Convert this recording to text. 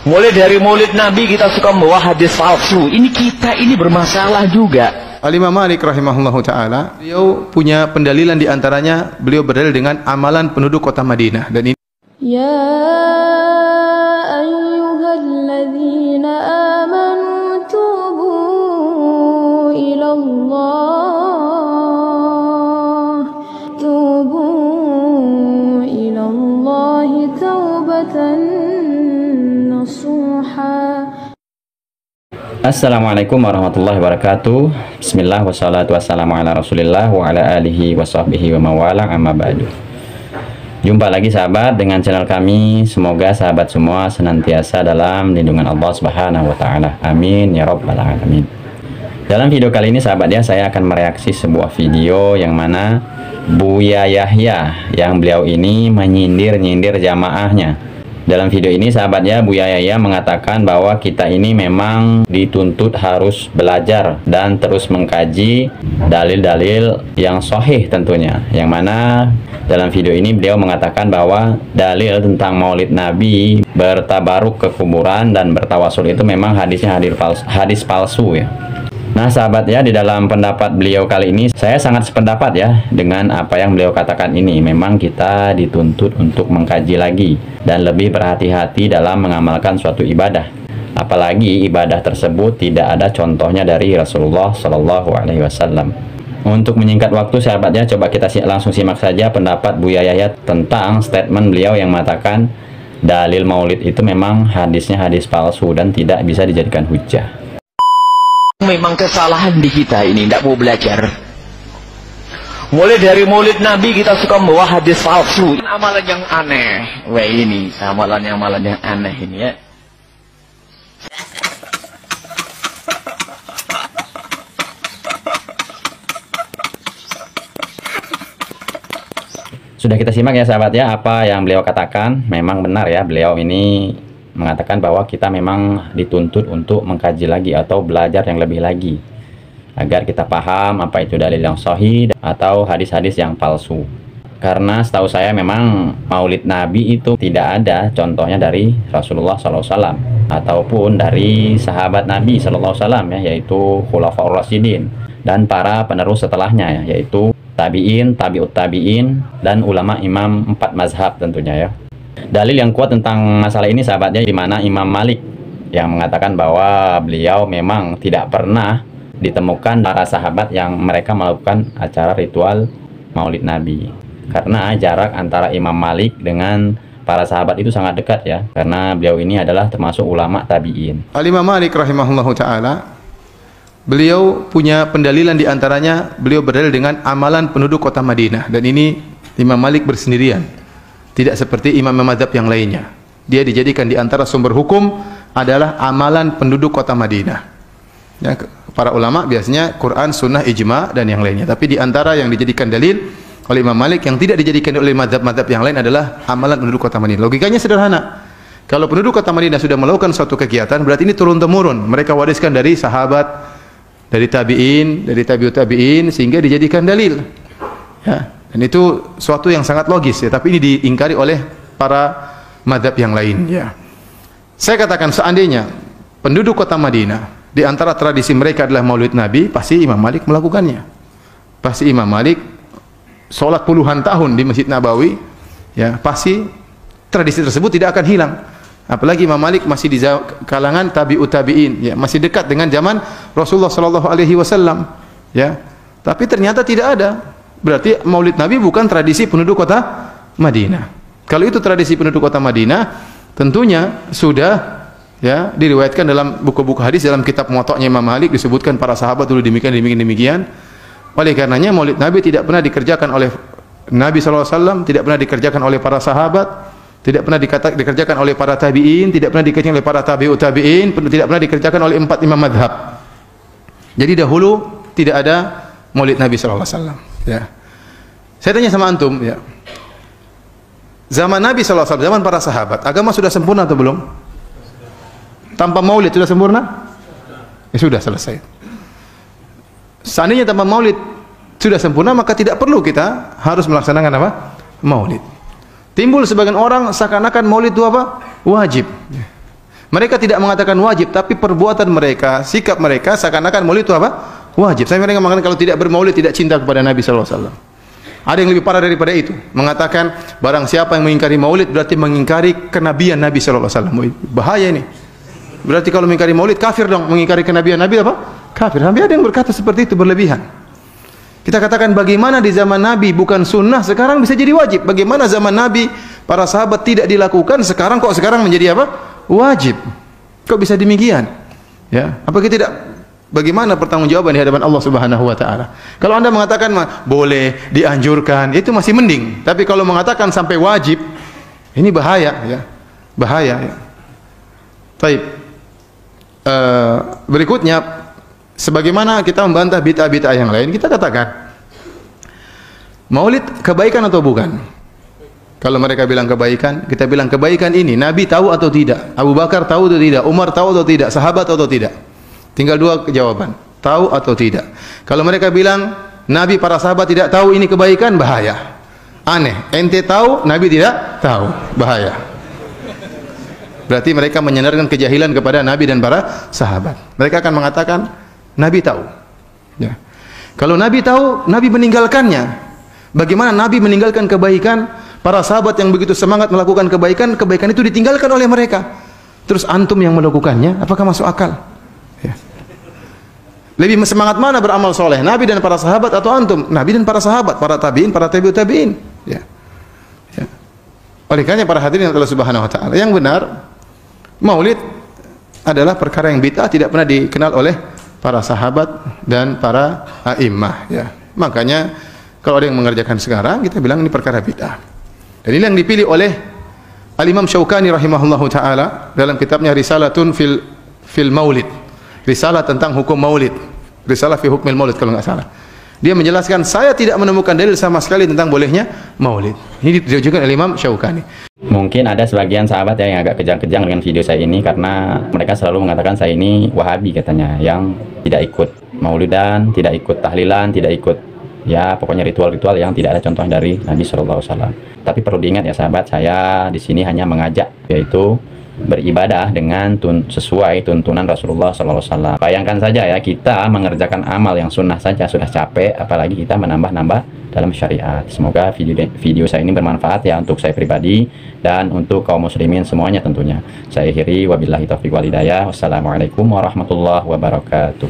Mulai dari maulid Nabi kita suka membawa hadis palsu. Ini kita ini bermasalah juga. Al-Imam Malik rahimahullahu ta'ala, beliau punya pendalilan diantaranya, beliau berdalil dengan amalan penduduk kota Madinah. Dan ini Ya ayyuhalladzina amanu tubu ilallahi taubatan nasuha. Assalamualaikum warahmatullahi wabarakatuh. Bismillah wassalatu wassalamu ala rasulillah wa ala alihi wa sahbihi wa mawala amma ba'du. Jumpa lagi sahabat dengan channel kami. Semoga sahabat semua senantiasa dalam lindungan Allah subhanahu wa ta'ala. Amin ya rabbal alamin. Dalam video kali ini sahabat ya, saya akan mereaksi sebuah video yang mana Buya Yahya, yang beliau ini menyindir-nyindir jamaahnya. Dalam video ini sahabatnya, Buya Yahya mengatakan bahwa kita ini memang dituntut harus belajar dan terus mengkaji dalil-dalil yang sahih tentunya. Yang mana dalam video ini beliau mengatakan bahwa dalil tentang maulid Nabi, bertabaruk ke kuburan dan bertawasul itu memang hadisnya hadis palsu ya. Nah sahabat ya, di dalam pendapat beliau kali ini saya sangat sependapat ya dengan apa yang beliau katakan ini. Memang kita dituntut untuk mengkaji lagi dan lebih berhati-hati dalam mengamalkan suatu ibadah. Apalagi ibadah tersebut tidak ada contohnya dari Rasulullah Shallallahu Alaihi Wasallam. Untuk menyingkat waktu sahabat ya, coba kita langsung simak saja pendapat Buya Yahya tentang statement beliau yang mengatakan dalil maulid itu memang hadisnya hadis palsu dan tidak bisa dijadikan hujah. Memang kesalahan di kita ini, tidak mau belajar. Mulai dari maulid Nabi kita suka membawa hadis palsu. Amalan yang aneh. Wah ini amalan yang aneh ini ya. Sudah kita simak ya sahabat ya, apa yang beliau katakan. Memang benar ya, beliau ini mengatakan bahwa kita memang dituntut untuk mengkaji lagi atau belajar yang lebih lagi agar kita paham apa itu dalil yang sahih atau hadis-hadis yang palsu. Karena setahu saya memang maulid Nabi itu tidak ada contohnya dari Rasulullah SAW ataupun dari sahabat Nabi SAW ya, yaitu Khulafaur Rasyidin dan para penerus setelahnya ya, yaitu tabi'in, tabi'ut tabi'in dan ulama imam 4 mazhab tentunya ya. Dalil yang kuat tentang masalah ini sahabatnya di mana Imam Malik yang mengatakan bahwa beliau memang tidak pernah ditemukan para sahabat yang mereka melakukan acara ritual maulid Nabi. Karena jarak antara Imam Malik dengan para sahabat itu sangat dekat ya, karena beliau ini adalah termasuk ulama tabi'in. Al-Imam Malik rahimahullahu ta'ala, beliau punya pendalilan diantaranya, beliau berdalil dengan amalan penduduk kota Madinah. Dan ini Imam Malik bersendirian, tidak seperti imam-imam mazhab yang lainnya. Dia dijadikan di antara sumber hukum adalah amalan penduduk kota Madinah. Ya, para ulama biasanya Quran, Sunnah, Ijma dan yang lainnya. Tapi di antara yang dijadikan dalil oleh Imam Malik yang tidak dijadikan oleh mazhab-mazhab yang lain adalah amalan penduduk kota Madinah. Logikanya sederhana. Kalau penduduk kota Madinah sudah melakukan suatu kegiatan, berarti ini turun-temurun. Mereka wariskan dari sahabat, dari tabi'in, dari tabi'ut tabi'in sehingga dijadikan dalil. Ya. Dan itu suatu yang sangat logis ya, tapi ini diingkari oleh para mazhab yang lain ya. Saya katakan seandainya penduduk kota Madinah di antara tradisi mereka adalah maulid Nabi, pasti Imam Malik melakukannya. Pasti Imam Malik sholat puluhan tahun di Masjid Nabawi ya, pasti tradisi tersebut tidak akan hilang. Apalagi Imam Malik masih di kalangan tabi'ut tabi'in ya, masih dekat dengan zaman Rasulullah sallallahu alaihi wasallam ya. Tapi ternyata tidak ada. Berarti maulid Nabi bukan tradisi penduduk kota Madinah. Kalau itu tradisi penduduk kota Madinah, tentunya sudah ya diriwayatkan dalam buku-buku hadis, dalam kitab Muwatta'nya Imam Malik disebutkan para sahabat dulu demikian. Oleh karenanya maulid Nabi tidak pernah dikerjakan oleh Nabi SAW, tidak pernah dikerjakan oleh para sahabat, tidak pernah dikerjakan oleh para tabi'in, tidak pernah dikerjakan oleh para tabi'ut tabi'in, tidak pernah dikerjakan oleh 4 imam madhab. Jadi dahulu tidak ada maulid Nabi SAW. Ya. Saya tanya sama antum ya. Zaman Nabi SAW, zaman para sahabat, agama sudah sempurna atau belum? Tanpa maulid sudah sempurna? Ya sudah selesai. Seandainya tanpa maulid sudah sempurna, maka tidak perlu kita harus melaksanakan apa? Maulid. Timbul sebagian orang seakan-akan maulid itu apa? Wajib. Mereka tidak mengatakan wajib, tapi perbuatan mereka, sikap mereka seakan-akan maulid itu apa? Wajib. Saya mereka mengatakan kalau tidak bermaulid tidak cinta kepada Nabi sallallahu alaihi wasallam. Ada yang lebih parah daripada itu, mengatakan barang siapa yang mengingkari maulid berarti mengingkari kenabian Nabi sallallahu alaihi wasallam. Bahaya ini. Berarti kalau mengingkari maulid kafir dong, mengingkari kenabian Nabi apa? Kafir. Sampai ada yang berkata seperti itu, berlebihan. Kita katakan bagaimana di zaman Nabi bukan sunnah, sekarang bisa jadi wajib. Bagaimana zaman Nabi para sahabat tidak dilakukan, sekarang kok sekarang menjadi apa? Wajib. Kok bisa demikian? Ya, apa kita tidak? Bagaimana pertanggungjawaban di hadapan Allah Subhanahu wa taala? Kalau Anda mengatakan boleh, dianjurkan, itu masih mending. Tapi kalau mengatakan sampai wajib, ini bahaya ya. Bahaya ya. Baik. Berikutnya, sebagaimana kita membantah bid'ah-bid'ah yang lain, kita katakan maulid kebaikan atau bukan? Kalau mereka bilang kebaikan, kita bilang kebaikan ini Nabi tahu atau tidak? Abu Bakar tahu atau tidak? Umar tahu atau tidak? Sahabat tahu atau tidak? Tinggal dua jawaban, tahu atau tidak. Kalau mereka bilang Nabi para sahabat tidak tahu ini kebaikan, bahaya. Aneh, ente tahu, Nabi tidak tahu, bahaya. Berarti mereka menyandarkan kejahilan kepada Nabi dan para sahabat. Mereka akan mengatakan Nabi tahu. Ya. Kalau Nabi tahu, Nabi meninggalkannya. Bagaimana Nabi meninggalkan kebaikan? Para sahabat yang begitu semangat melakukan kebaikan, kebaikan itu ditinggalkan oleh mereka. Terus antum yang melakukannya, apakah masuk akal? Ya. Lebih semangat mana beramal soleh, Nabi dan para sahabat atau antum? Nabi dan para sahabat, para tabiin, para tabi'ut tabiin. Ya. Ya. Oleh karena para hadirin Allah Subhanahu wa taala, yang benar maulid adalah perkara yang bid'ah, tidak pernah dikenal oleh para sahabat dan para a'immah ya. Makanya kalau ada yang mengerjakan sekarang, kita bilang ini perkara bid'ah. Dan ini yang dipilih oleh Al-Imam Syaukani rahimahullahu taala dalam kitabnya Risalatun fil Maulid. Risalah tentang hukum maulid. Risalah fi hukmil maulid kalau enggak salah. Dia menjelaskan saya tidak menemukan dalil sama sekali tentang bolehnya maulid. Ini ditujukan oleh Imam Syaukani. Mungkin ada sebagian sahabat yang agak kejang-kejang dengan video saya ini karena mereka selalu mengatakan saya ini Wahabi katanya, yang tidak ikut maulidan, tidak ikut tahlilan, tidak ikut ya pokoknya ritual-ritual yang tidak ada contoh dari Nabi Shallallahu Alaihi Wasallam. Tapi perlu diingat ya sahabat, saya di sini hanya mengajak yaitu beribadah dengan sesuai tuntunan Rasulullah Shallallahu Alaihi Wasallam. Bayangkan saja ya, kita mengerjakan amal yang sunnah saja sudah capek, apalagi kita menambah-nambah dalam syariat. Semoga video saya ini bermanfaat ya untuk saya pribadi dan untuk kaum muslimin semuanya tentunya. Saya akhiri, wabillahi taufiq wal hidayah. Wassalamualaikum warahmatullahi wabarakatuh.